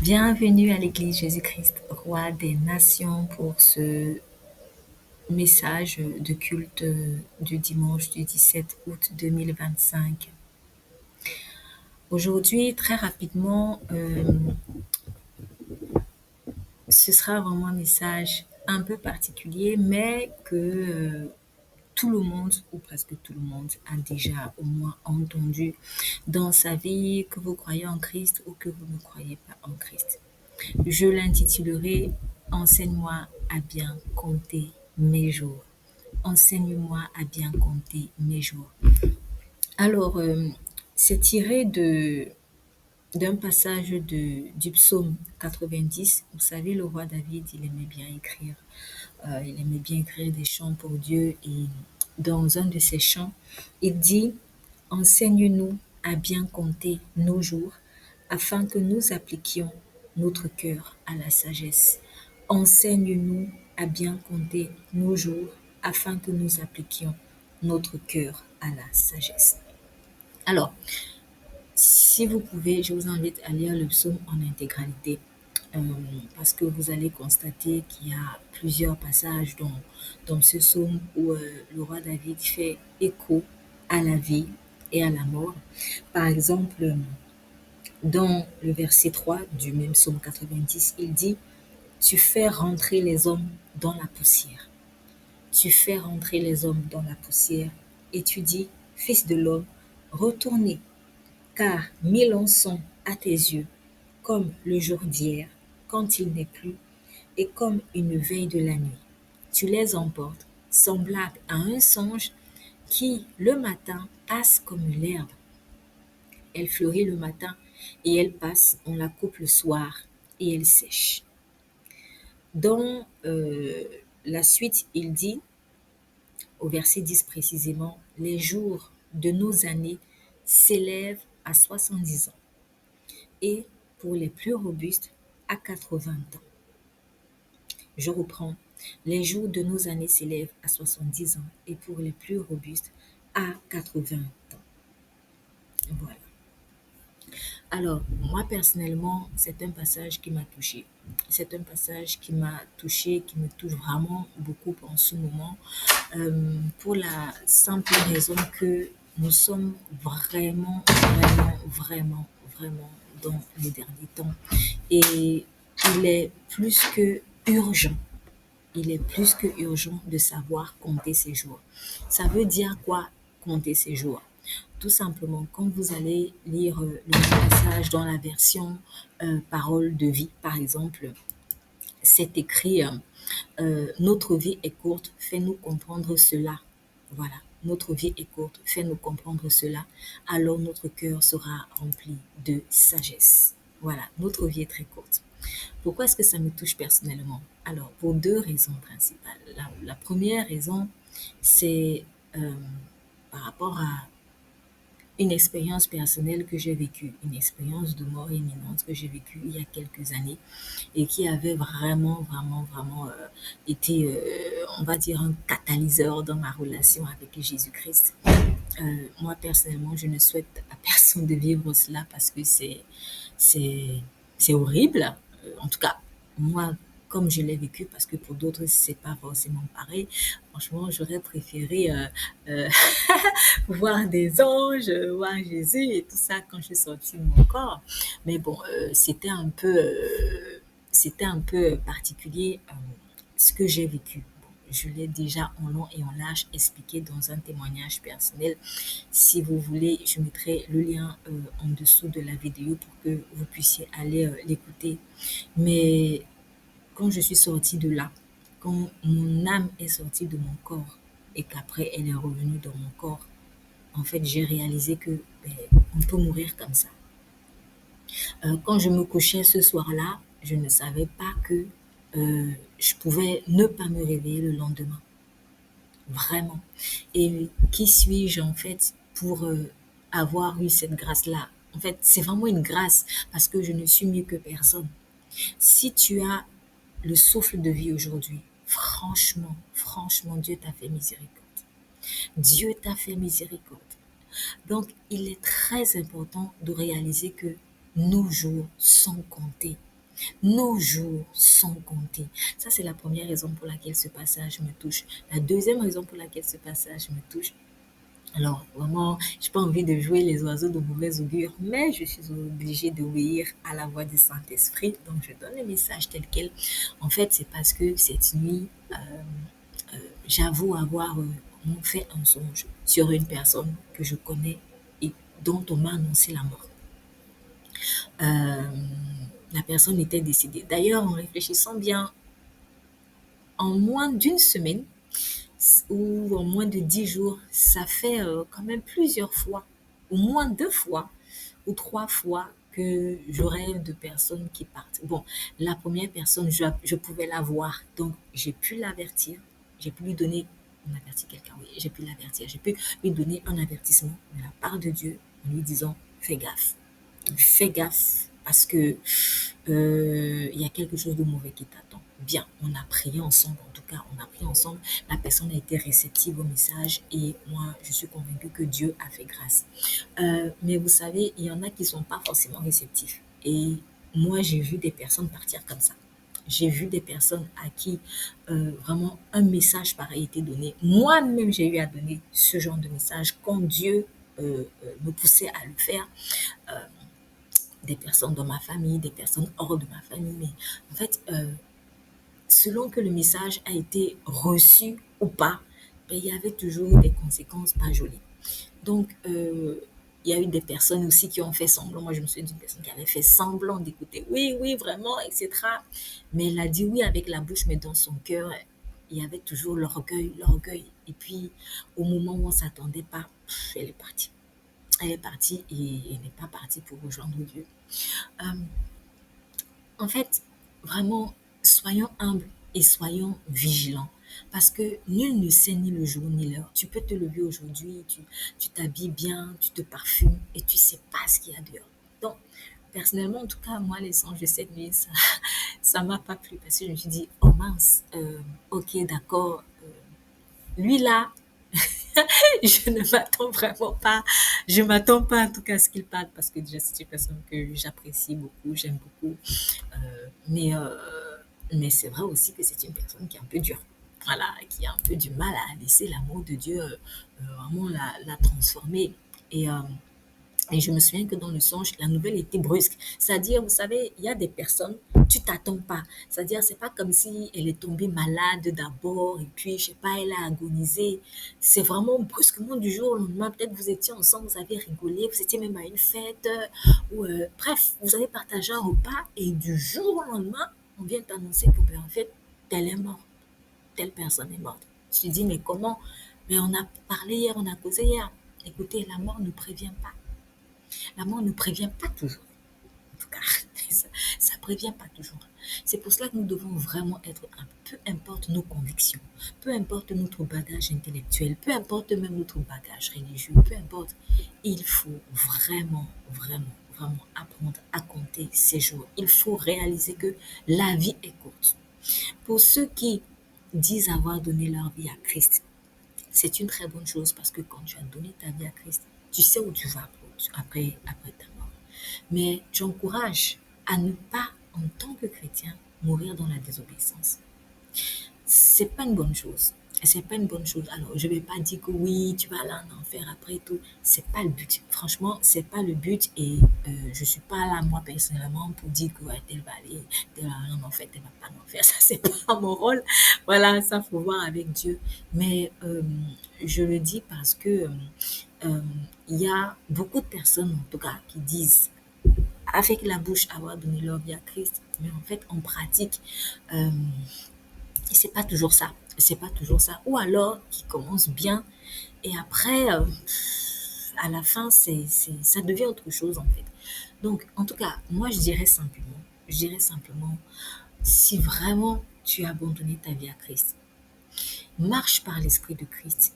Bienvenue à l'Église Jésus-Christ, Roi des Nations, pour ce message de culte du dimanche du 17 août 2025. Aujourd'hui, très rapidement, ce sera vraiment un message un peu particulier, mais que tout le monde, ou presque tout le monde, a déjà au moins entendu dans sa vie, que vous croyez en Christ ou que vous ne croyez pas en Christ. Je l'intitulerai Enseigne-moi à bien compter mes jours. Enseigne-moi à bien compter mes jours. Alors, c'est tiré d'un passage du psaume 90. Vous savez, le roi David, il aimait bien écrire. Il aimait bien écrire des chants pour Dieu. Et dans un de ses chants, il dit Enseigne-nous à bien compter nos jours, afin que nous appliquions notre cœur à la sagesse. Enseigne-nous à bien compter nos jours, afin que nous appliquions notre cœur à la sagesse. Alors, si vous pouvez, je vous invite à lire le psaume en intégralité, euh, parce que vous allez constater qu'il y a plusieurs passages dans ce psaume où le roi David fait écho à la vie et à la mort. Par exemple, dans le verset 3 du même psaume 90, il dit Tu fais rentrer les hommes dans la poussière. Tu fais rentrer les hommes dans la poussière. Et tu dis Fils de l'homme, retournez, car 1000 ans sont à tes yeux, comme le jour d'hier, quand il n'est plus, et comme une veille de la nuit. Tu les emportes, semblables à un songe qui, le matin, passe comme l'herbe. Elle fleurit le matin et elle passe, on la coupe le soir et elle sèche. Dans la suite, il dit, au verset 10 précisément, les jours de nos années s'élèvent à 70 ans et pour les plus robustes à 80 ans. Je reprends. Les jours de nos années s'élèvent à 70 ans et pour les plus robustes à 80 ans. Voilà. Alors, moi personnellement, c'est un passage qui m'a touchée. C'est un passage qui m'a touchée, qui me touche vraiment beaucoup en ce moment, pour la simple raison que nous sommes vraiment dans les derniers temps. Et il est plus que urgent. Il est plus que urgent de savoir compter ses jours. Ça veut dire quoi, compter ses jours? Tout simplement, quand vous allez lire le passage dans la version parole de vie, par exemple, c'est écrit Notre vie est courte, fais-nous comprendre cela. Voilà, notre vie est courte, fais-nous comprendre cela. Alors notre cœur sera rempli de sagesse. Voilà, notre vie est très courte. Pourquoi est-ce que ça me touche personnellement? Alors, pour deux raisons principales. La première raison, c'est euh, par rapport à une expérience personnelle que j'ai vécue, une expérience de mort imminente que j'ai vécue il y a quelques années et qui avait vraiment été, on va dire, un catalyseur dans ma relation avec Jésus-Christ. Moi, personnellement, je ne souhaite à personne de vivre cela parce que c'est, c'est horrible. En tout cas, moi, comme je l'ai vécu, parce que pour d'autres, c'est pas forcément pareil. Franchement, j'aurais préféré euh, voir des anges, voir Jésus et tout ça quand je suis sortie de mon corps. Mais bon, c'était un peu particulier ce que j'ai vécu. Bon, je l'ai déjà en long et en large expliqué dans un témoignage personnel. Si vous voulez, je mettrai le lien en dessous de la vidéo pour que vous puissiez aller l'écouter. Mais quand je suis sortie de là, quand mon âme est sortie de mon corps et qu'après elle est revenue dans mon corps, en fait, j'ai réalisé que on peut mourir comme ça. Quand je me couchais ce soir-là, je ne savais pas que je pouvais ne pas me réveiller le lendemain. Vraiment. Et qui suis-je en fait pour avoir eu cette grâce-là? En fait, c'est vraiment une grâce parce que je ne suis mieux que personne. Si tu as le souffle de vie aujourd'hui, franchement, Dieu t'a fait miséricorde. Dieu t'a fait miséricorde. Donc, il est très important de réaliser que nos jours sont comptés. Nos jours sont comptés. Ça, c'est la première raison pour laquelle ce passage me touche. La deuxième raison pour laquelle ce passage me touche, alors vraiment, j'ai pas envie de jouer les oiseaux de mauvais augure, mais je suis obligée d'obéir à la voix du Saint-Esprit. Donc, je donne le message tel quel. En fait, c'est parce que cette nuit, j'avoue avoir fait un songe sur une personne que je connais et dont on m'a annoncé la mort. Euh, la personne était décédée. D'ailleurs, en réfléchissant bien, en moins d'une semaine ou en moins de 10 jours, ça fait quand même plusieurs fois, au moins 2 fois ou 3 fois que je rêve de personnes qui partent. Bon, la première personne, je pouvais la voir, donc j'ai pu l'avertir, j'ai pu lui donner, on avertit quelqu'un, oui, j'ai pu l'avertir, j'ai pu lui donner un avertissement de la part de Dieu en lui disant, fais gaffe parce que il y a quelque chose de mauvais qui t'attend. Bien, on a prié ensemble, en tout cas, on a prié ensemble. La personne a été réceptive au message et moi, je suis convaincue que Dieu a fait grâce. Mais vous savez, il y en a qui sont pas forcément réceptifs. Et moi, j'ai vu des personnes partir comme ça. J'ai vu des personnes à qui vraiment un message pareil était donné. Moi-même, j'ai eu à donner ce genre de message quand Dieu me poussait à le faire. Euh, des personnes dans ma famille, des personnes hors de ma famille. Mais en fait, selon que le message a été reçu ou pas, ben, il y avait toujours des conséquences pas jolies. Donc, il y a eu des personnes aussi qui ont fait semblant. Moi, je me souviens d'une personne qui avait fait semblant d'écouter. Oui, oui, vraiment, etc. Mais elle a dit oui avec la bouche, mais dans son cœur, il y avait toujours l'orgueil, l'orgueil. Et puis, au moment où on ne s'attendait pas, elle est partie. Elle est partie et elle n'est pas partie pour rejoindre Dieu. Euh, En fait, vraiment, soyons humbles et soyons vigilants. Parce que nul ne sait ni le jour ni l'heure. Tu peux te lever aujourd'hui, tu t'habilles bien, tu te parfumes et tu sais pas ce qu'il y a dehors. Donc, personnellement, en tout cas, moi, les songes de cette nuit, ça m'a pas plu parce que je me suis dit, oh mince, ok, d'accord, lui là, je ne m'attends vraiment pas. Je m'attends pas en tout cas à ce qu'il parle parce que déjà c'est une personne que j'apprécie beaucoup, j'aime beaucoup. Euh, mais euh, mais c'est vrai aussi que c'est une personne qui est un peu dure. Voilà, qui a un peu du mal à laisser l'amour de Dieu vraiment la transformer. Et, euh, et je me souviens que dans le songe, la nouvelle était brusque. C'est-à-dire, vous savez, il y a des personnes, tu t'attends pas. C'est-à-dire, c'est pas comme si elle est tombée malade d'abord et puis, je sais pas, elle a agonisé. C'est vraiment brusquement du jour au lendemain. Peut-être vous étiez ensemble, vous avez rigolé, vous étiez même à une fête, ou bref, vous avez partagé un repas et du jour au lendemain, on vient t'annoncer que, ben, en fait, telle est morte, telle personne est morte. Je te dis, mais comment? Mais on a parlé hier, on a causé hier. Écoutez, la mort ne prévient pas. La mort ne prévient pas toujours. En tout cas, ça prévient pas toujours. C'est pour cela que nous devons vraiment être un peu importe nos convictions, peu importe notre bagage intellectuel, peu importe même notre bagage religieux, peu importe, il faut vraiment, vraiment, vraiment apprendre à compter ces jours. Il faut réaliser que la vie est courte. Pour ceux qui disent avoir donné leur vie à Christ, c'est une très bonne chose parce que quand tu as donné ta vie à Christ, tu sais où tu vas après ta mort. Mais j'encourage à ne pas, en tant que chrétien, mourir dans la désobéissance. C'est pas une bonne chose. C'est pas une bonne chose. Alors, je vais pas dire que oui, tu vas aller en enfer après tout. C'est pas le but. Franchement, c'est pas le but et je suis pas là, moi, personnellement, pour dire que ouais, tel va aller, tel va aller en enfer, tel va pas en enfer. Ça, c'est pas mon rôle. Voilà, ça, faut voir avec Dieu. Mais je le dis parce que euh, il y a beaucoup de personnes, en tout cas, qui disent avec la bouche avoir donné leur vie à Christ, mais en fait, en pratique, euh, c'est pas toujours ça. C'est pas toujours ça. Ou alors, qui commence bien et après, à la fin, ça devient autre chose en fait. Donc, en tout cas, moi, je dirais simplement, si vraiment tu as abandonné ta vie à Christ, marche par l'Esprit de Christ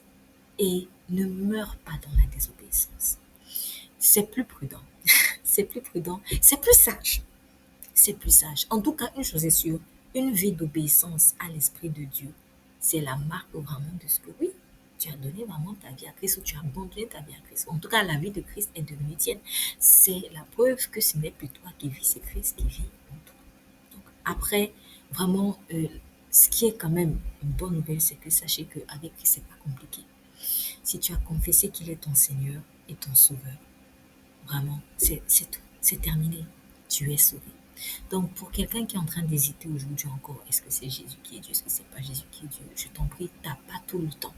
et ne meurs pas dans la désobéissance. C'est plus prudent. C'est plus prudent. C'est plus sage. C'est plus sage. En tout cas, une chose est sûre, une vie d'obéissance à l'Esprit de Dieu, c'est la marque vraiment de ce que oui, tu as donné vraiment ta vie à Christ ou tu as abandonné ta vie à Christ. En tout cas, la vie de Christ est devenue tienne. C'est la preuve que ce n'est plus toi qui vis, c'est Christ qui vit en toi. Après, vraiment, ce qui est quand même une bonne nouvelle, c'est que sachez qu'avec Christ, c'est pas compliqué. Si tu as confessé qu'il est ton Seigneur et ton Sauveur, vraiment, c'est tout. C'est terminé. Tu es sauvé. Donc, pour quelqu'un qui est en train d'hésiter aujourd'hui encore, est-ce que c'est Jésus qui est Dieu, est-ce que c'est pas Jésus qui est Dieu, je t'en prie, tu n'as pas tout le temps.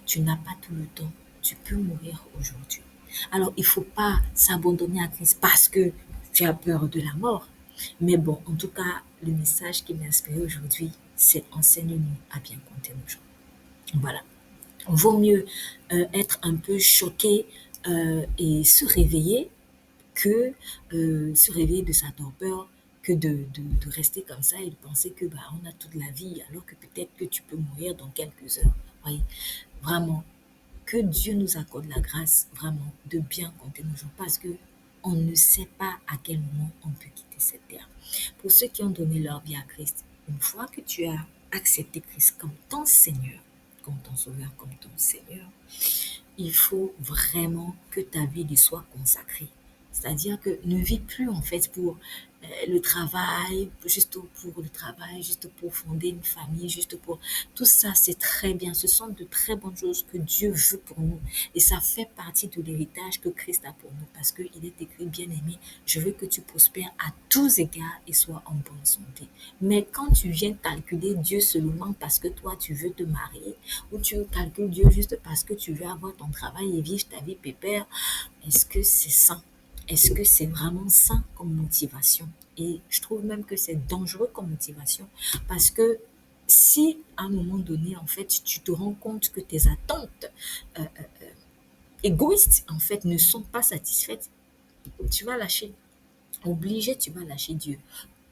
Tu n'as pas tout le temps. Tu peux mourir aujourd'hui. Alors, il ne faut pas s'abandonner à Christ parce que tu as peur de la mort. Mais bon, en tout cas, le message qui m'a inspiré aujourd'hui, c'est enseigne-nous à bien compter nos jours. Voilà. Vaut mieux être un peu choqué et se réveiller que se réveiller de sa torpeur, que de rester comme ça et de penser que bah, on a toute la vie alors que peut-être que tu peux mourir dans quelques heures. Voyez, vraiment, que Dieu nous accorde la grâce vraiment de bien compter nos jours parce que on ne sait pas à quel moment on peut quitter cette terre. Pour ceux qui ont donné leur vie à Christ, une fois que tu as accepté Christ comme ton Seigneur, comme ton Sauveur, comme ton Seigneur, il faut vraiment que ta vie lui soit consacrée. C'est-à-dire que ne vis plus en fait pour le travail, juste pour le travail, juste pour fonder une famille, juste pour... Tout ça, c'est très bien. Ce sont de très bonnes choses que Dieu veut pour nous. Et ça fait partie de l'héritage que Christ a pour nous. Parce qu'il est écrit, bien-aimé, je veux que tu prospères à tous égards et sois en bonne santé. Mais quand tu viens calculer Dieu seulement parce que toi, tu veux te marier, ou tu calcules Dieu juste parce que tu veux avoir ton travail et vivre ta vie pépère, est-ce que c'est sain? Est-ce que c'est vraiment sain comme motivation? Et je trouve même que c'est dangereux comme motivation parce que si à un moment donné, en fait, tu te rends compte que tes attentes euh, égoïstes, en fait, ne sont pas satisfaites, tu vas lâcher. Obligé, tu vas lâcher Dieu.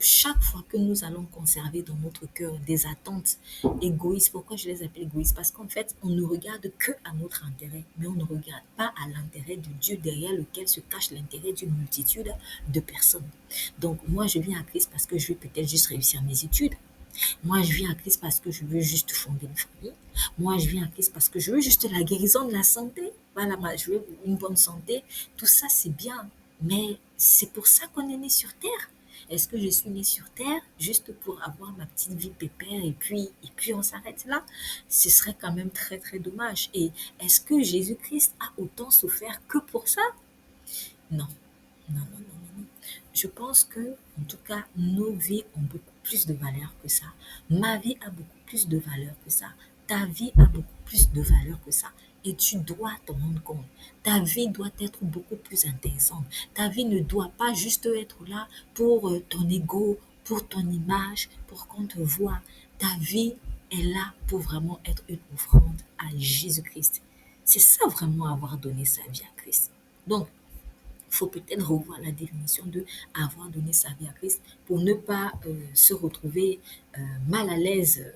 Chaque fois que nous allons conserver dans notre cœur des attentes égoïstes, pourquoi je les appelle égoïstes? Parce qu'en fait, on ne regarde que à notre intérêt, mais on ne regarde pas à l'intérêt de Dieu derrière lequel se cache l'intérêt d'une multitude de personnes. Donc, moi, je viens à Christ parce que je veux peut-être juste réussir mes études. Moi, je viens à Christ parce que je veux juste fonder une famille. Moi, je viens à Christ parce que je veux juste la guérison de la santé. Voilà, moi, je veux une bonne santé. Tout ça, c'est bien. Mais c'est pour ça qu'on est né sur Terre. Est-ce que je suis né sur Terre juste pour avoir ma petite vie pépère et puis on s'arrête là? Ce serait quand même très, très dommage. Et est-ce que Jésus-Christ a autant souffert que pour ça? Non, non, non, non, non, non. Je pense que, en tout cas, nos vies ont beaucoup plus de valeur que ça. Ma vie a beaucoup plus de valeur que ça. Ta vie a beaucoup plus de valeur que ça. Et tu dois t'en rendre compte. Ta vie doit être beaucoup plus intéressante. Ta vie ne doit pas juste être là pour ton ego, pour ton image, pour qu'on te voit. Ta vie est là pour vraiment être une offrande à Jésus-Christ. C'est ça vraiment avoir donné sa vie à Christ. Donc, il faut peut-être revoir la définition de avoir donné sa vie à Christ pour ne pas se retrouver mal à l'aise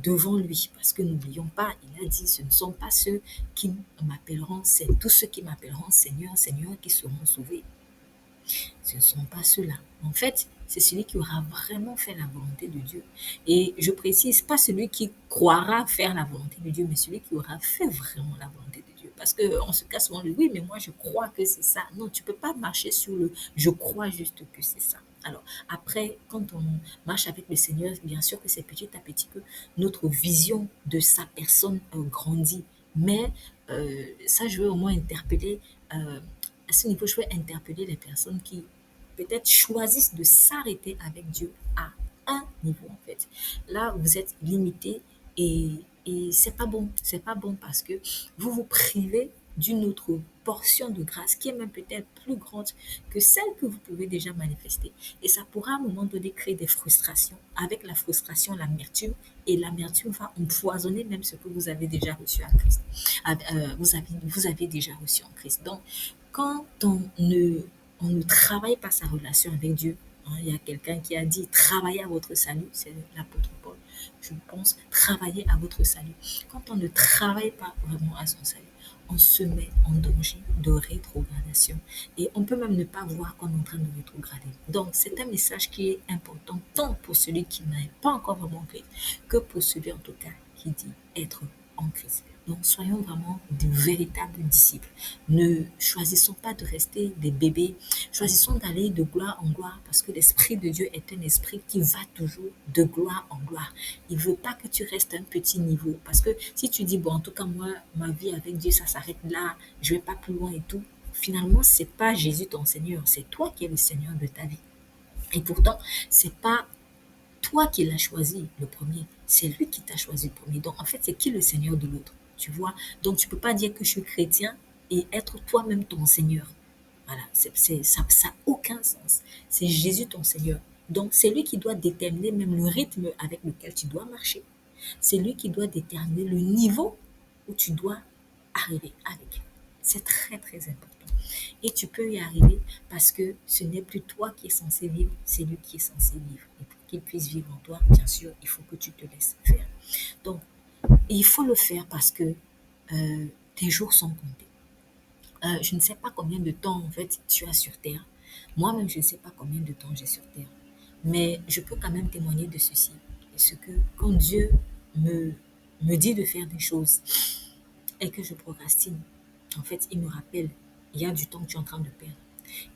devant lui. Parce que n'oublions pas, il a dit, ce ne sont pas ceux qui m'appelleront, c'est tous ceux qui m'appelleront Seigneur, Seigneur qui seront sauvés. Ce ne sont pas ceux-là. En fait, c'est celui qui aura vraiment fait la volonté de Dieu. Et je précise, pas celui qui croira faire la volonté de Dieu, mais celui qui aura fait vraiment la volonté de Dieu. Parce qu'on se casse souvent le oui, mais moi je crois que c'est ça. Non, tu ne peux pas marcher sur le je crois juste que c'est ça. Alors, après, quand on marche avec le Seigneur, bien sûr que c'est petit à petit que notre vision de sa personne grandit. Mais ça, je veux au moins interpeller à ce niveau, je veux interpeller les personnes qui peut-être choisissent de s'arrêter avec Dieu à un niveau en fait. Là, vous êtes limité et c'est pas bon. C'est pas bon parce que vous vous privez d'une autre portion de grâce qui est même peut-être plus grande que celle que vous pouvez déjà manifester. Et ça pourra à un moment donné créer des frustrations. Avec la frustration, l'amertume, et l'amertume va empoisonner même ce que vous avez déjà reçu en Christ. Vous avez déjà reçu en Christ. Donc, quand on ne travaille pas sa relation avec Dieu, hein, il y a quelqu'un qui a dit travaillez à votre salut, c'est l'apôtre Paul, je pense, travaillez à votre salut. Quand on ne travaille pas vraiment à son salut, on se met en danger de rétrogradation. Et on peut même ne pas voir qu'on est en train de rétrograder. Donc, c'est un message qui est important tant pour celui qui n'est pas encore vraiment en Christ que pour celui en tout cas qui dit être en Christ. Donc, soyons vraiment de véritables disciples. Ne choisissons pas de rester des bébés. Choisissons d'aller de gloire en gloire parce que l'Esprit de Dieu est un esprit qui va toujours de gloire en gloire. Il ne veut pas que tu restes à un petit niveau. Parce que si tu dis, bon, en tout cas, moi, ma vie avec Dieu, ça s'arrête là, je ne vais pas plus loin et tout. Finalement, c'est pas Jésus ton Seigneur, c'est toi qui es le Seigneur de ta vie. Et pourtant, c'est pas toi qui l'as choisi le premier, c'est lui qui t'a choisi le premier. Donc en fait, c'est qui le Seigneur de l'autre, tu vois? Donc tu peux pas dire que je suis chrétien et être toi-même ton Seigneur. Voilà, ça n'a aucun sens. C'est Jésus ton Seigneur. Donc c'est lui qui doit déterminer même le rythme avec lequel tu dois marcher. C'est lui qui doit déterminer le niveau où tu dois arriver avec. C'est très très important. Et tu peux y arriver parce que ce n'est plus toi qui es censé vivre, c'est lui qui est censé vivre. Et pour qu'il puisse vivre en toi, bien sûr, il faut que tu te laisses faire. Donc, il faut le faire parce que tes jours sont comptés. Je ne sais pas combien de temps en fait tu as sur Terre. Moi-même, je ne sais pas combien de temps j'ai sur Terre. Mais je peux quand même témoigner de ceci. Et ce que quand Dieu me, me dit de faire des choses et que je procrastine, en fait, il me rappelle, il y a du temps que tu es en train de perdre.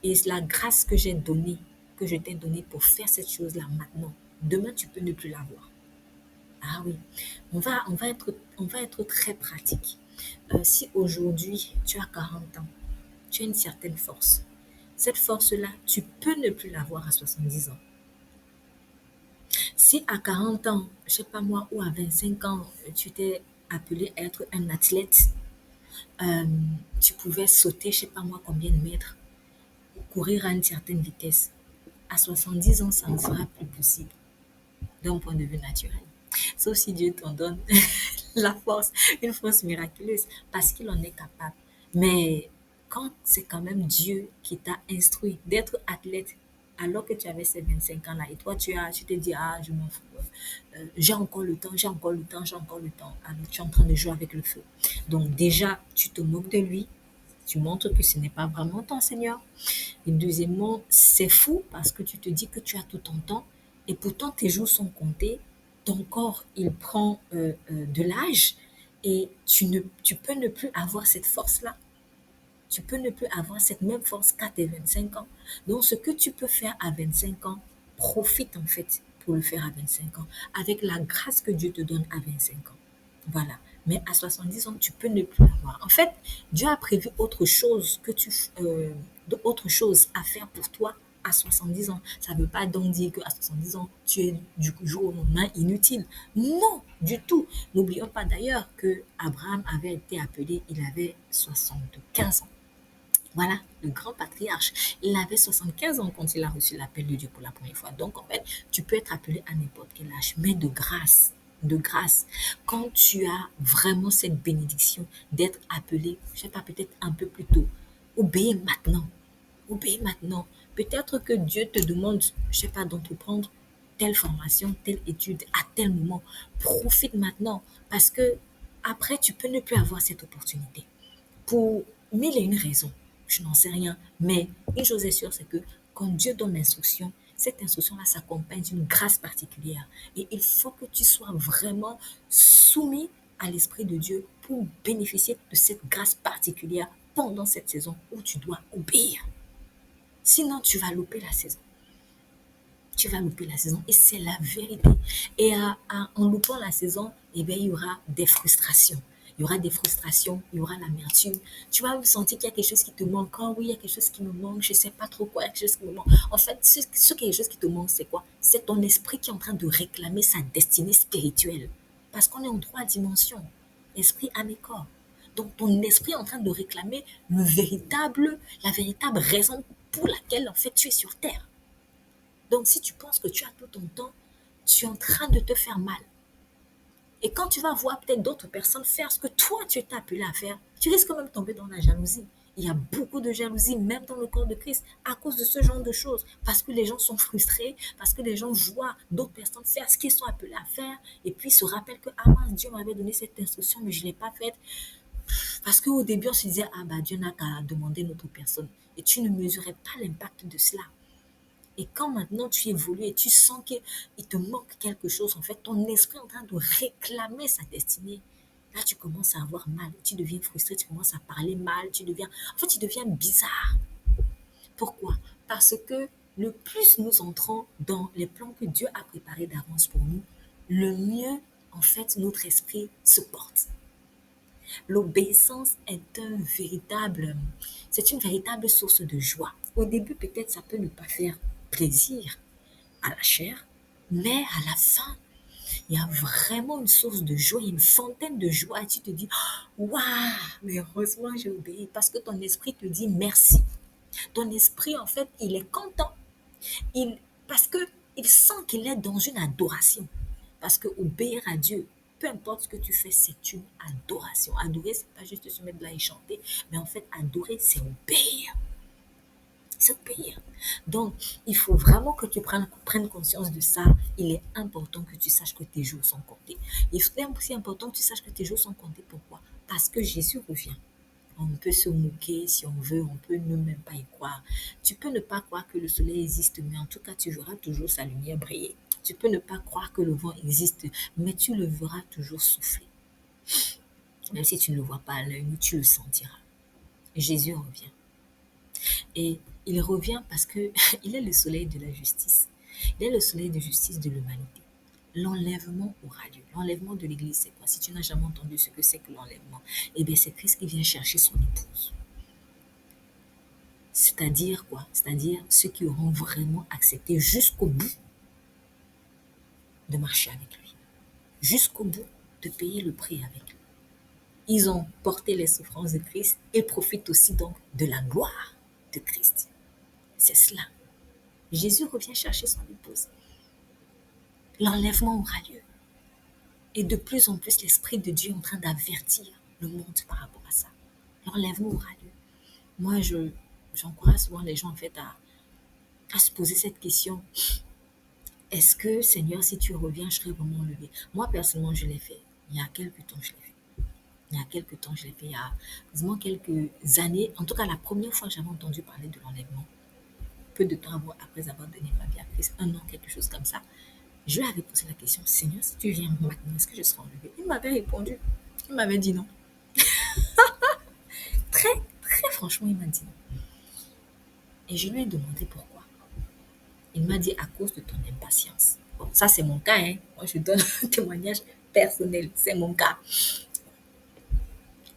Et la grâce que j'ai donnée, que je t'ai donnée pour faire cette chose-là maintenant, demain, tu peux ne plus l'avoir. Ah oui, on va être très pratique. Si aujourd'hui, tu as 40 ans, tu as une certaine force, cette force-là, tu peux ne plus l'avoir à 70 ans. Si à 40 ans, je sais pas moi, ou à 25 ans, tu t'es appelé à être un athlète, euh, tu pouvais sauter, je sais pas moi, combien de mètres, ou courir à une certaine vitesse. À 70 ans, ça ne sera plus possible d'un point de vue naturel. Sauf si Dieu t'en donne la force, une force miraculeuse, parce qu'il en est capable. Mais quand c'est quand même Dieu qui t'a instruit d'être athlète, alors que tu avais ces 25 ans-là, et toi, tu te dis, ah, je m'en fous, j'ai encore le temps, j'ai encore le temps, j'ai encore le temps. Alors, tu es en train de jouer avec le feu. Donc, déjà, tu te moques de lui, tu montres que ce n'est pas vraiment ton Seigneur. Et deuxièmement, c'est fou parce que tu te dis que tu as tout ton temps et pourtant tes jours sont comptés, ton corps il prend de l'âge et tu peux ne plus avoir cette force-là. Tu peux ne plus avoir cette même force qu'à tes 25 ans. Donc ce que tu peux faire à 25 ans, profite en fait pour le faire à 25 ans, avec la grâce que Dieu te donne à 25 ans. Voilà. Mais à 70 ans, tu peux ne plus l'avoir. En fait, Dieu a prévu autre chose autre chose à faire pour toi à 70 ans. Ça ne veut pas donc dire qu'à 70 ans, tu es du jour au lendemain inutile. Non, du tout. N'oublions pas d'ailleurs que Abraham avait été appelé, il avait 75 ans. Voilà, le grand patriarche. Il avait 75 ans quand il a reçu l'appel de Dieu pour la première fois. Donc, en fait, tu peux être appelé à n'importe quel âge, mais de grâce. Quand tu as vraiment cette bénédiction d'être appelé, je sais pas, peut-être un peu plus tôt, obéis maintenant. Obéis maintenant. Peut-être que Dieu te demande, je sais pas, d'entreprendre telle formation, telle étude à tel moment. Profite maintenant parce que après, tu peux ne plus avoir cette opportunité pour mille et une raisons. Je n'en sais rien. Mais une chose est sûre, c'est que quand Dieu donne l'instruction, cette instruction-là s'accompagne d'une grâce particulière. Et il faut que tu sois vraiment soumis à l'Esprit de Dieu pour bénéficier de cette grâce particulière pendant cette saison où tu dois obéir. Sinon, tu vas louper la saison. Tu vas louper la saison et c'est la vérité. Et en loupant la saison, eh bien, il y aura des frustrations. Il y aura des frustrations, il y aura l'amertume. Tu vas sentir qu'il y a quelque chose qui te manque. Oh oui, il y a quelque chose qui me manque, je ne sais pas trop quoi, il y a quelque chose qui me manque. En fait, quelque chose qui te manque, c'est quoi? C'est ton esprit qui est en train de réclamer sa destinée spirituelle. Parce qu'on est en trois dimensions. Esprit, âme et corps. Donc ton esprit est en train de réclamer la véritable raison pour laquelle en fait tu es sur terre. Donc, si tu penses que tu as tout ton temps, tu es en train de te faire mal. Et quand tu vas voir peut-être d'autres personnes faire ce que toi, tu es appelé à faire, tu risques même de tomber dans la jalousie. Il y a beaucoup de jalousie, même dans le corps de Christ, à cause de ce genre de choses. Parce que les gens sont frustrés, parce que les gens voient d'autres personnes faire ce qu'ils sont appelés à faire, et puis se rappellent que, ah mince, Dieu m'avait donné cette instruction, mais je ne l'ai pas faite. Parce qu'au début, on se disait, ah bah, Dieu n'a qu'à demander notre personne. Et tu ne mesurais pas l'impact de cela. Et quand maintenant tu évolues et tu sens qu'il te manque quelque chose, en fait, ton esprit est en train de réclamer sa destinée. Là, tu commences à avoir mal, tu deviens frustré, tu commences à parler mal, tu deviens bizarre. Pourquoi? Parce que le plus nous entrons dans les plans que Dieu a préparés d'avance pour nous, le mieux, en fait, notre esprit se porte. L'obéissance c'est une véritable source de joie. Au début, peut-être, ça peut ne pas faire plaisir à la chair, mais à la fin, il y a vraiment une source de joie, une fontaine de joie. Et tu te dis, waouh, mais heureusement j'ai obéi parce que ton esprit te dit merci. Ton esprit, en fait, il est content. Parce que il sent qu'il est dans une adoration. Parce que obéir à Dieu, peu importe ce que tu fais, c'est une adoration. Adorer, c'est pas juste se mettre là et chanter, mais en fait, adorer, c'est obéir. C'est obéir. Donc, il faut vraiment que tu prennes conscience de ça. Il est important que tu saches que tes jours sont comptés. Il est aussi important que tu saches que tes jours sont comptés. Pourquoi? Parce que Jésus revient. On peut se moquer si on veut, on peut ne même pas y croire. Tu peux ne pas croire que le soleil existe, mais en tout cas, tu verras toujours sa lumière briller. Tu peux ne pas croire que le vent existe, mais tu le verras toujours souffler. Même si tu ne le vois pas à l'œil, tu le sentiras. Jésus revient. Et il revient parce que il est le soleil de la justice. Il est le soleil de justice de l'humanité. L'enlèvement aura lieu. L'enlèvement de l'Église, c'est quoi? Si tu n'as jamais entendu ce que c'est que l'enlèvement, eh bien, c'est Christ qui vient chercher son épouse. C'est-à-dire quoi? C'est-à-dire ceux qui auront vraiment accepté jusqu'au bout de marcher avec lui, jusqu'au bout de payer le prix avec lui. Ils ont porté les souffrances de Christ et profitent aussi donc de la gloire de Christ. C'est cela. Jésus revient chercher son épouse. L'enlèvement aura lieu. Et de plus en plus, l'Esprit de Dieu est en train d'avertir le monde par rapport à ça. L'enlèvement aura lieu. Moi, j'encourage souvent les gens en fait à se poser cette question. Est-ce que, Seigneur, si tu reviens, je serai vraiment enlevé? Moi, personnellement, je l'ai fait. Il y a quelques temps, je l'ai fait. Il y a quelques temps, je l'ai fait. Il y a quasiment quelques années. En tout cas, la première fois que j'avais entendu parler de l'enlèvement, peu de temps après avoir donné ma vie à Christ, un an, quelque chose comme ça, je lui avais posé la question, Seigneur, si tu viens maintenant, est-ce que je serai enlevé? Il m'avait répondu. Il m'avait dit non. Très, très franchement, il m'a dit non. Et je lui ai demandé pourquoi. Il m'a dit à cause de ton impatience. Bon, ça, c'est mon cas, hein. Moi, je donne un témoignage personnel. C'est mon cas.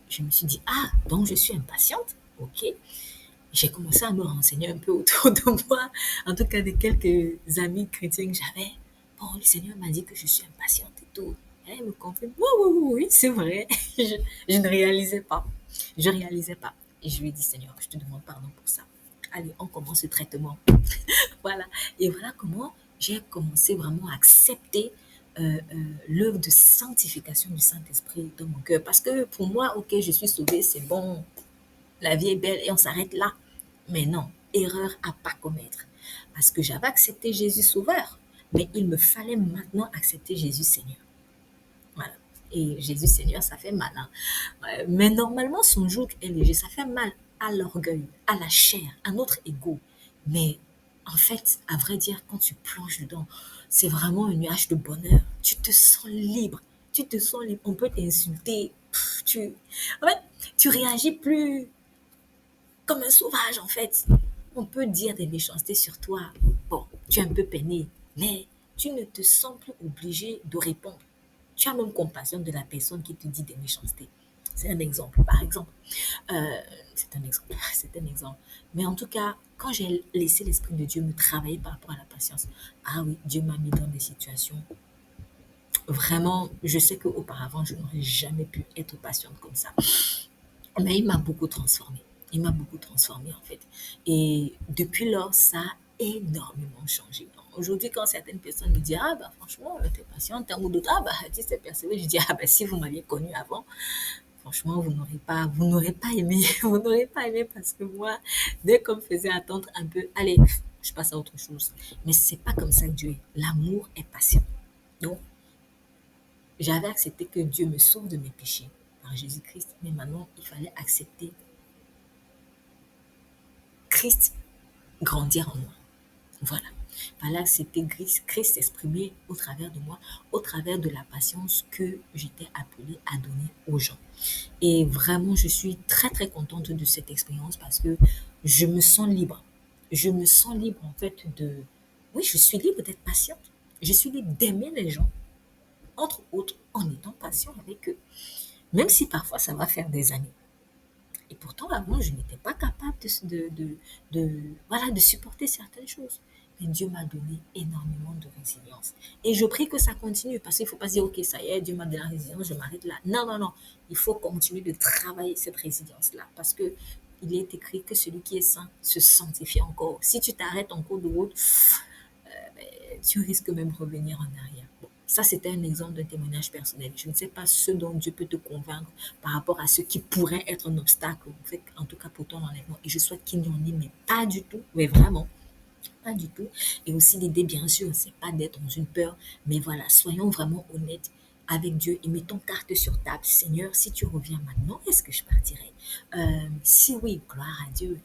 Je me suis dit, ah, donc je suis impatiente. Ok. J'ai commencé à me renseigner un peu autour de moi, en tout cas de quelques amis chrétiens que j'avais. Bon, le Seigneur m'a dit que je suis impatiente et tout. Et elle me confirme, oui, oui, oui, oui, c'est vrai. Je ne réalisais pas. Je ne réalisais pas. Et je lui ai dit, Seigneur, je te demande pardon pour ça. Allez, on commence le traitement. Voilà. Et voilà comment j'ai commencé vraiment à accepter l'œuvre de sanctification du Saint-Esprit dans mon cœur. Parce que pour moi, ok, je suis sauvée, c'est bon, la vie est belle et on s'arrête là. Mais non, erreur à pas commettre. Parce que j'avais accepté Jésus sauveur, mais il me fallait maintenant accepter Jésus Seigneur. Voilà. Et Jésus Seigneur, ça fait mal. Hein. Mais normalement, son joug est léger. Ça fait mal à l'orgueil, à la chair, à notre ego. Mais en fait, à vrai dire, quand tu plonges dedans, c'est vraiment un nuage de bonheur. Tu te sens libre. Tu te sens libre. On peut t'insulter. En fait, tu réagis plus comme un sauvage, en fait. On peut dire des méchancetés sur toi. Bon, tu es un peu peiné, mais tu ne te sens plus obligé de répondre. Tu as même compassion de la personne qui te dit des méchancetés. C'est un exemple, par exemple. C'est un exemple, c'est un exemple. Mais en tout cas, quand j'ai laissé l'Esprit de Dieu me travailler par rapport à la patience, ah oui, Dieu m'a mis dans des situations. Vraiment, je sais qu'auparavant, je n'aurais jamais pu être patiente comme ça. Mais il m'a beaucoup transformée. Il m'a beaucoup transformée, en fait. Et depuis lors, ça a énormément changé. Aujourd'hui, quand certaines personnes me disent, ah, bah, franchement, t'es patiente, ou d'autres, ah, bah, tu sais persévérer, je dis, ah, bah, si vous m'aviez connu avant, franchement, vous n'aurez pas aimé, vous n'aurez pas aimé parce que moi, dès qu'on me faisait attendre un peu, allez, je passe à autre chose. Mais c'est pas comme ça que Dieu est. L'amour est patient. Donc, j'avais accepté que Dieu me sauve de mes péchés par Jésus-Christ, mais maintenant, il fallait accepter Christ grandir en moi. Voilà. Voilà, c'était Christ exprimé au travers de moi, au travers de la patience que j'étais appelée à donner aux gens. Et vraiment, je suis très, très contente de cette expérience parce que je me sens libre. Je me sens libre, en fait, de... Oui, je suis libre d'être patiente. Je suis libre d'aimer les gens, entre autres, en étant patient avec eux. Même si parfois ça va faire des années. Et pourtant, avant, je n'étais pas capable voilà, de supporter certaines choses. Mais Dieu m'a donné énormément de résilience. Et je prie que ça continue, parce qu'il ne faut pas se dire, OK, ça y est, Dieu m'a donné la résilience, je m'arrête là. Non, non, non. Il faut continuer de travailler cette résilience-là, parce que il est écrit que celui qui est saint se sanctifie encore. Si tu t'arrêtes en cours de route, tu risques même de revenir en arrière. Bon, ça, c'était un exemple d'un témoignage personnel. Je ne sais pas ce dont Dieu peut te convaincre par rapport à ce qui pourrait être un obstacle, en fait, en tout cas pour ton enlèvement. Et je souhaite qu'il n'y en ait, mais pas du tout, mais vraiment, pas du tout. Et aussi l'idée, bien sûr, c'est pas d'être dans une peur, mais voilà, soyons vraiment honnêtes avec Dieu et mettons carte sur table. Seigneur, si tu reviens maintenant, est-ce que je partirai? Si oui, gloire à Dieu.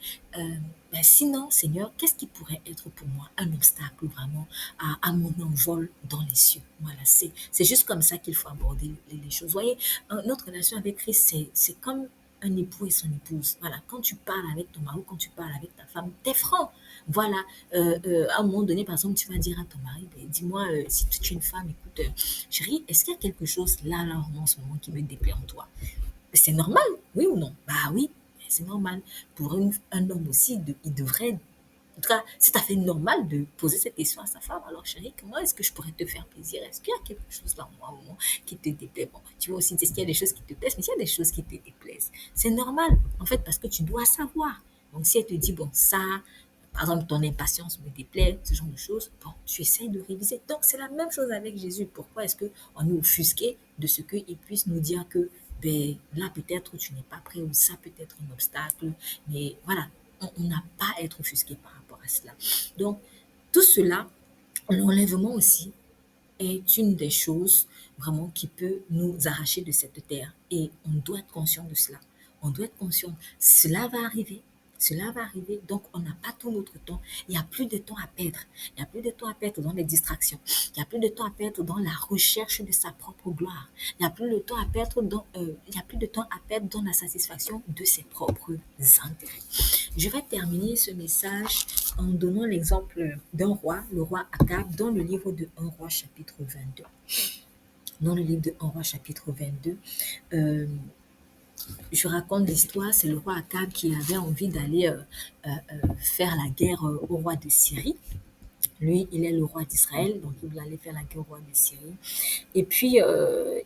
Sinon, Seigneur, qu'est-ce qui pourrait être pour moi un obstacle vraiment à mon envol dans les cieux? Voilà, c'est juste comme ça qu'il faut aborder les choses. Vous voyez, notre relation avec Christ, c'est comme un époux et son épouse. Voilà, quand tu parles avec ton mari, quand tu parles avec ta femme, t'es franc. Voilà, à un moment donné, par exemple, tu vas dire à ton mari, ben, dis-moi, si tu es une femme, écoute, chérie, est-ce qu'il y a quelque chose là, en ce moment qui me déplaît en toi? C'est normal, oui ou non? Bah oui, c'est normal. Pour un homme aussi, il devrait, en tout cas, c'est tout à fait normal de poser cette question à sa femme. Alors, chérie, comment est-ce que je pourrais te faire plaisir? Est-ce qu'il y a quelque chose là, moi, au moment, qui te déplaît? Bon, tu vois aussi, est-ce qu'il y a des choses qui te plaisent, mais il y a des choses qui te déplaisent. C'est normal, en fait, parce que tu dois savoir. Donc, si elle te dit, bon, ça, par exemple, ton impatience me déplaît, ce genre de choses, bon, tu essayes de réviser. Donc, c'est la même chose avec Jésus. Pourquoi est-ce qu'on est offusqué de ce qu'il puisse nous dire que, ben, là, peut-être tu n'es pas prêt ou ça peut être un obstacle. Mais voilà, on n'a pas à être offusqué par rapport à cela. Donc, tout cela, l'enlèvement aussi, est une des choses vraiment qui peut nous arracher de cette terre. Et on doit être conscient de cela. On doit être conscient. Cela va arriver. Cela va arriver. Donc, on n'a pas tout notre temps. Il n'y a plus de temps à perdre. Il n'y a plus de temps à perdre dans les distractions. Il n'y a plus de temps à perdre dans la recherche de sa propre gloire. Il n'y a plus de temps à perdre il n'y a plus de temps à perdre dans la satisfaction de ses propres intérêts. Je vais terminer ce message en donnant l'exemple d'un roi, le roi Akab, dans le livre de 1 roi chapitre 22. Dans le livre de 1 roi chapitre 22, euh, je raconte l'histoire, c'est le roi Akab qui avait envie d'aller faire la guerre au roi de Syrie. Lui, il est le roi d'Israël, donc il voulait aller faire la guerre au roi de Syrie. Et puis,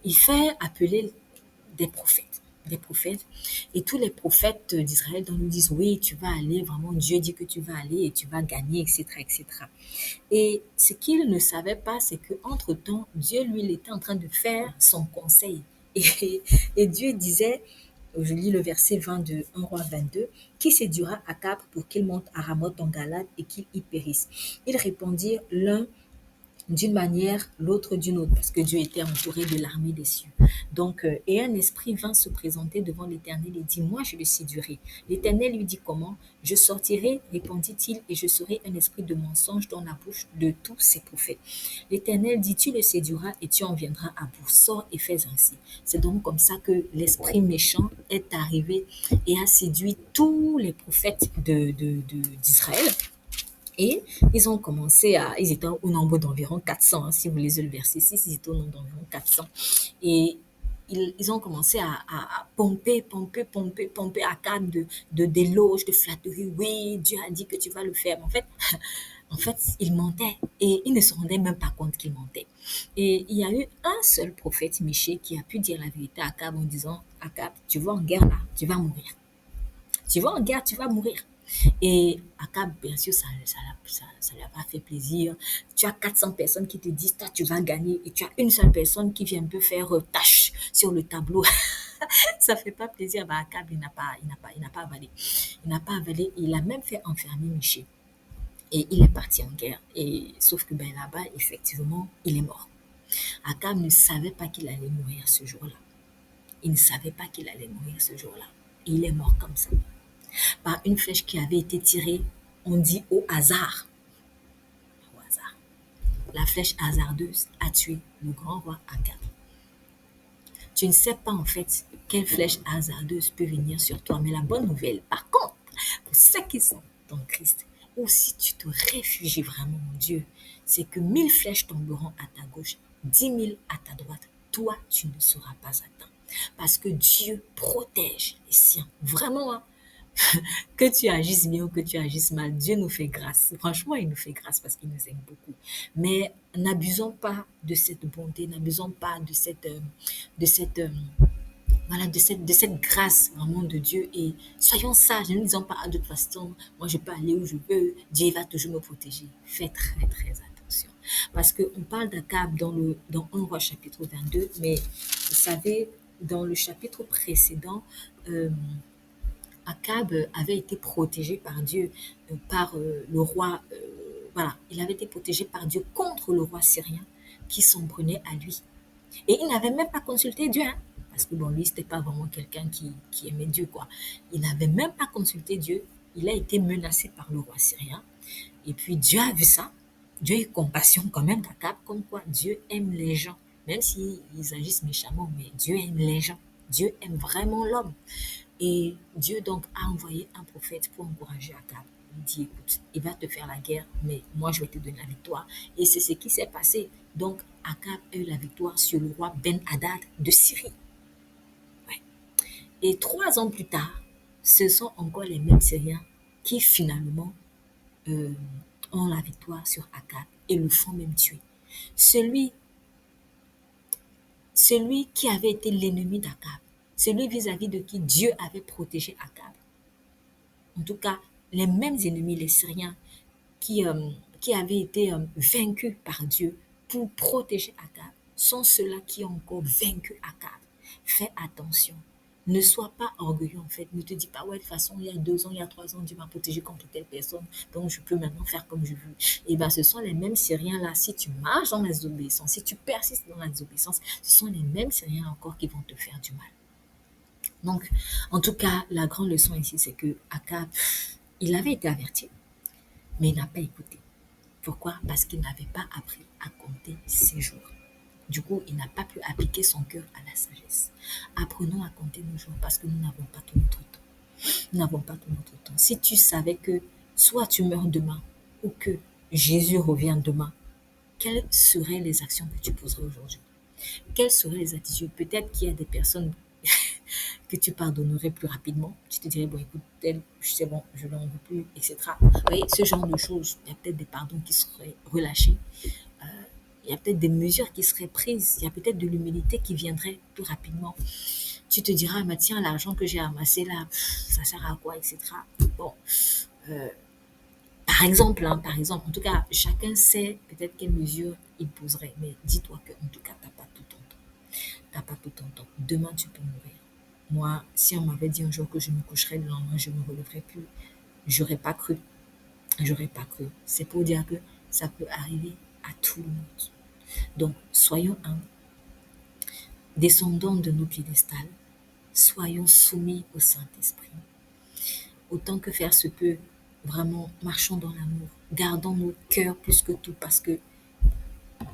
il fait appeler des prophètes. Des prophètes. Et tous les prophètes d'Israël nous disent, oui, tu vas aller, vraiment, Dieu dit que tu vas aller et tu vas gagner, etc., etc. Et ce qu'il ne savait pas, c'est qu'entre-temps, Dieu, lui, il était en train de faire son conseil. Et, et Dieu disait, je lis le verset 20 de 1 roi 22, qui séduira Akab pour qu'il monte à Ramoth en Galade et qu'il y périsse. Ils répondirent l'un d'une manière, l'autre d'une autre, parce que Dieu était entouré de l'armée des cieux. Donc, et un esprit vint se présenter devant l'Éternel et dit, moi je le séduirai. L'Éternel lui dit comment? Je sortirai, répondit-il, et je serai un esprit de mensonge dans la bouche de tous ces prophètes. L'Éternel dit, tu le séduiras et tu en viendras à bout. Sors et fais ainsi. C'est donc comme ça que l'esprit méchant est arrivé et a séduit tous les prophètes d'Israël. Et ils étaient au nombre d'environ 400, hein, si vous lisez le verset 6, ils étaient au nombre d'environ 400. Et ils ont commencé à pomper, pomper, pomper, pomper à cadre d'éloges, de flatteries. Oui, Dieu a dit que tu vas le faire. Mais en fait, ils mentaient et ils ne se rendaient même pas compte qu'ils mentaient. Et il y a eu un seul prophète Michée qui a pu dire la vérité à Akab en disant, Akab, tu vas en guerre là, tu vas mourir. Tu vas en guerre, tu vas mourir. Et Akab, bien sûr, ça lui a pas fait plaisir. Tu as 400 personnes qui te disent, toi, tu vas gagner. Et tu as une seule personne qui vient un peu faire tâche sur le tableau. Ça fait pas plaisir. Bah, Akab, il n'a pas avalé. Il n'a pas avalé. Il a même fait enfermer Michée. Et il est parti en guerre. Et sauf que ben, là-bas, effectivement, il est mort. Akab ne savait pas qu'il allait mourir ce jour-là. Il ne savait pas qu'il allait mourir ce jour-là. Et il est mort comme ça, par une flèche qui avait été tirée, on dit au hasard. la flèche hasardeuse a tué le grand roi Akab. Tu ne sais pas en fait quelle flèche hasardeuse peut venir sur toi. Mais la bonne nouvelle, par contre, pour ceux qui sont dans Christ, ou si tu te réfugies vraiment en Dieu, c'est que 1000 flèches tomberont à ta gauche, 10 000 à ta droite. Toi, tu ne seras pas atteint. Parce que Dieu protège les siens. Vraiment, hein. Que tu agisses bien ou que tu agisses mal, Dieu nous fait grâce. Franchement, il nous fait grâce parce qu'il nous aime beaucoup. Mais n'abusons pas de cette bonté, n'abusons pas de cette, voilà, de cette grâce vraiment de Dieu et soyons sages. Ne nous disons pas, ah, de toute façon, moi je peux aller où je veux, Dieu va toujours me protéger. Fais très très attention. Parce qu'on parle d'Akab dans 1 roi chapitre 22, mais vous savez, dans le chapitre précédent, euh, Akab avait été protégé par Dieu, par le roi, voilà, il avait été protégé par Dieu contre le roi syrien qui s'en prenait à lui. Et il n'avait même pas consulté Dieu, hein, parce que bon, lui, c'était pas vraiment quelqu'un qui aimait Dieu, quoi. Il n'avait même pas consulté Dieu. Il a été menacé par le roi syrien. Et puis Dieu a vu ça. Dieu a eu compassion quand même d'Akab, comme quoi Dieu aime les gens, même s'ils agissent méchamment, mais Dieu aime les gens. Dieu aime vraiment l'homme. Et Dieu donc a envoyé un prophète pour encourager Akab. Il dit, écoute, il va te faire la guerre, mais moi je vais te donner la victoire. Et c'est ce qui s'est passé. Donc Akab a eu la victoire sur le roi Ben-Hadad de Syrie. Ouais. Et 3 ans plus tard, ce sont encore les mêmes Syriens qui finalement euh, ont la victoire sur Akab et le font même tuer. Celui, celui qui avait été l'ennemi d'Akab, celui vis-à-vis de qui Dieu avait protégé Akab, en tout cas, les mêmes ennemis, les Syriens, qui avaient été vaincus par Dieu pour protéger Akab, sont ceux-là qui ont encore vaincu Akab. Fais attention. Ne sois pas orgueilleux en fait. Ne te dis pas, ouais, de toute façon, il y a 2 ans, il y a 3 ans, Dieu m'a protégé contre telle personne, donc je peux maintenant faire comme je veux. Et bien, ce sont les mêmes Syriens-là, si tu marches dans la désobéissance, si tu persistes dans la désobéissance, ce sont les mêmes Syriens encore qui vont te faire du mal. Donc, en tout cas, la grande leçon ici, c'est que Akab, il avait été averti, mais il n'a pas écouté. Pourquoi? Parce qu'il n'avait pas appris à compter ses jours. Du coup, il n'a pas pu appliquer son cœur à la sagesse. Apprenons à compter nos jours parce que nous n'avons pas tout notre temps. Nous n'avons pas tout notre temps. Si tu savais que soit tu meurs demain ou que Jésus revient demain, quelles seraient les actions que tu poserais aujourd'hui? Quelles seraient les attitudes? Peut-être qu'il y a des personnes que tu pardonnerais plus rapidement. Tu te dirais, bon, écoute, tel, c'est bon, je ne l'en veux plus, etc. Vous voyez, ce genre de choses, il y a peut-être des pardons qui seraient relâchés. Euh, il y a peut-être des mesures qui seraient prises. Il y a peut-être de l'humilité qui viendrait plus rapidement. Tu te diras, mais tiens, l'argent que j'ai amassé là, ça sert à quoi, etc. Bon, euh, par exemple, hein, par exemple, en tout cas, chacun sait peut-être quelles mesures il poserait. Mais dis-toi que, en tout cas, tu n'as pas tout ton temps. T'as pas tout ton temps. Demain, tu peux mourir. Moi, si on m'avait dit un jour que je me coucherais le lendemain, je ne me relèverais plus, j'aurais pas cru. J'aurais pas cru. C'est pour dire que ça peut arriver à tout le monde. Donc, soyons humbles, descendons de nos piédestals, soyons soumis au Saint-Esprit. Autant que faire se peut, vraiment, marchons dans l'amour. Gardons nos cœurs plus que tout parce que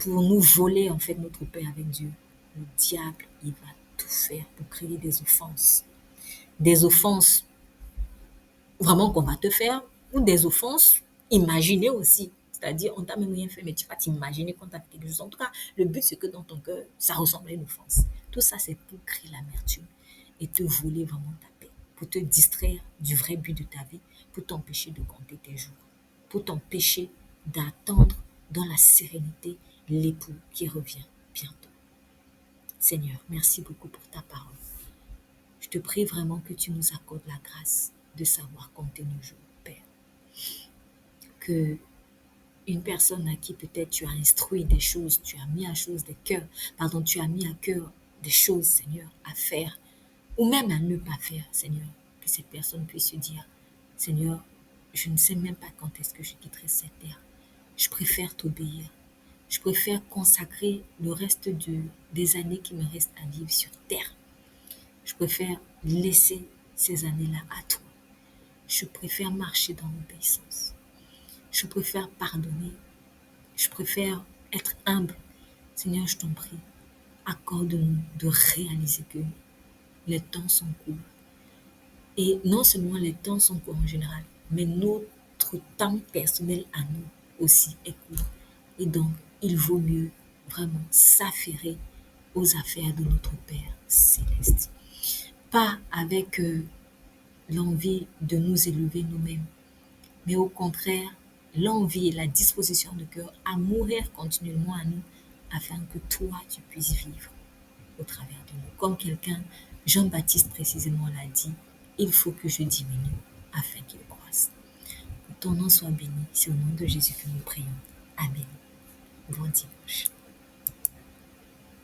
pour nous voler, en fait, notre paix avec Dieu, le diable, il va tout faire pour créer des offenses. Des offenses vraiment qu'on va te faire ou des offenses imaginées aussi. C'est-à-dire, on t'a même rien fait, mais tu vas t'imaginer qu'on t'a fait quelque chose. En tout cas, le but, c'est que dans ton cœur, ça ressemble à une offense. Tout ça, c'est pour créer l'amertume et te voler vraiment ta paix, pour te distraire du vrai but de ta vie, pour t'empêcher de compter tes jours, pour t'empêcher d'attendre dans la sérénité l'époux qui revient bientôt. Seigneur, merci beaucoup pour ta parole. Je te prie vraiment que tu nous accordes la grâce de savoir compter nos jours, Père. Que une personne à qui peut-être tu as instruit des choses, tu as mis à chose des cœurs, pardon, tu as mis à cœur des choses, Seigneur, à faire, ou même à ne pas faire, Seigneur, que cette personne puisse se dire, Seigneur, je ne sais même pas quand est-ce que je quitterai cette terre. Je préfère t'obéir. Je préfère consacrer le reste des années qui me restent à vivre sur terre. Je préfère laisser ces années-là à toi. Je préfère marcher dans l'obéissance. Je préfère pardonner. Je préfère être humble. Seigneur, je t'en prie, accorde-nous de réaliser que les temps sont courts. Et non seulement les temps sont courts en général, mais notre temps personnel à nous aussi est court. Et donc, il vaut mieux vraiment s'affairer aux affaires de notre Père céleste. Pas avec l'envie de nous élever nous-mêmes, mais au contraire, l'envie et la disposition de cœur à mourir continuellement à nous afin que toi, tu puisses vivre au travers de nous. Comme quelqu'un, Jean-Baptiste précisément l'a dit, il faut que je diminue afin qu'il croisse. Que ton nom soit béni, c'est au nom de Jésus que nous prions. Amen. Bon dimanche.